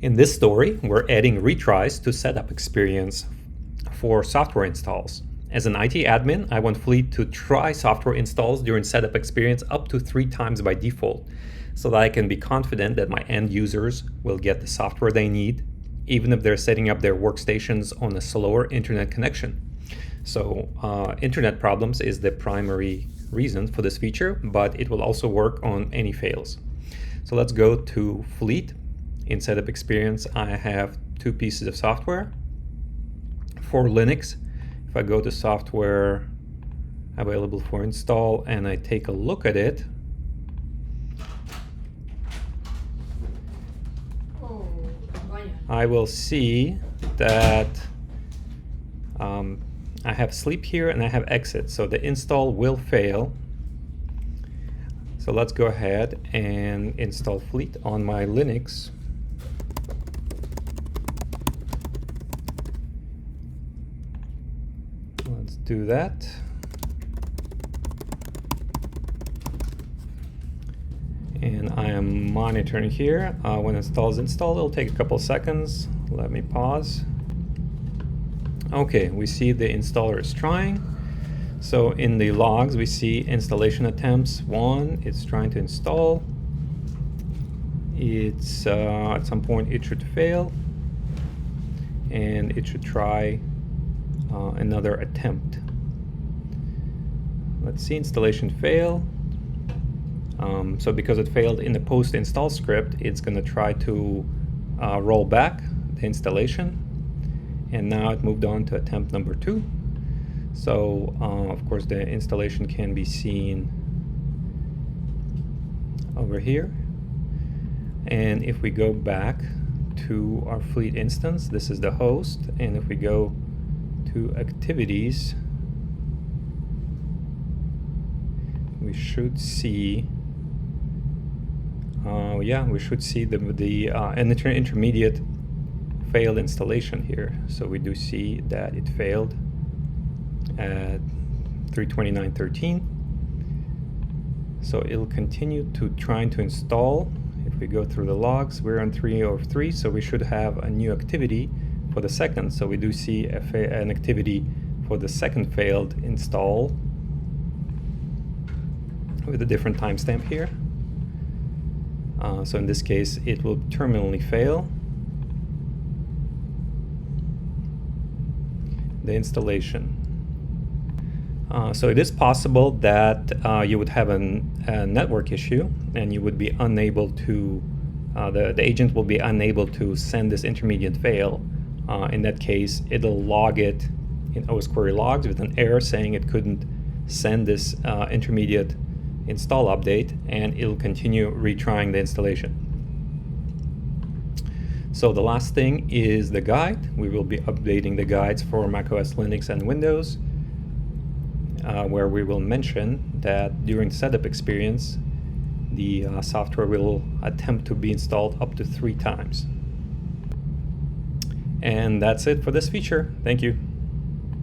In this story, we're adding retries to setup experience for software installs. As an IT admin, I want Fleet to try software installs during setup experience up to 3 times by default, so that I can be confident that my end users will get the software they need, even if they're setting up their workstations on a slower internet connection. So internet problems is the primary reason for this feature, but it will also work on any fails. So let's go to Fleet. In setup experience, I have 2 pieces of software. For Linux, if I go to software available for install and I take a look at it, I will see that I have sleep here and I have exit, so the install will fail. So let's go ahead and install Fleet on my Linux. Let's do that. And I am monitoring here. When install, it'll take a couple seconds. Let me pause. Okay, we see the installer is trying. So in the logs, we see installation attempts 1. It's trying to install. It's at some point it should fail, and it should try another attempt. Let's see, installation fail. So because it failed in the post-install script, it's going to try to roll back the installation, and now it moved on to attempt number 2. So of course the installation can be seen over here, and if we go back to our Fleet instance, this is the host, and if we go to activities, we should see we should see the intermediate failed installation here. So we do see that it failed at 329.13. So it'll continue to trying to install. If we go through the logs, we're on 303, so we should have a new activity for the second. So we do see an activity for the second failed install with a different timestamp here. So in this case, it will terminally fail the installation. So it is possible that you would have a network issue, and you would be unable to, the agent will be unable to send this intermediate fail. In that case, it'll log it in OS query logs with an error saying it couldn't send this intermediate install update, and it'll continue retrying the installation. So the last thing is the guide. We will be updating the guides for macOS, Linux, and Windows, where we will mention that during setup experience, the software will attempt to be installed up to 3 times. And that's it for this feature. Thank you.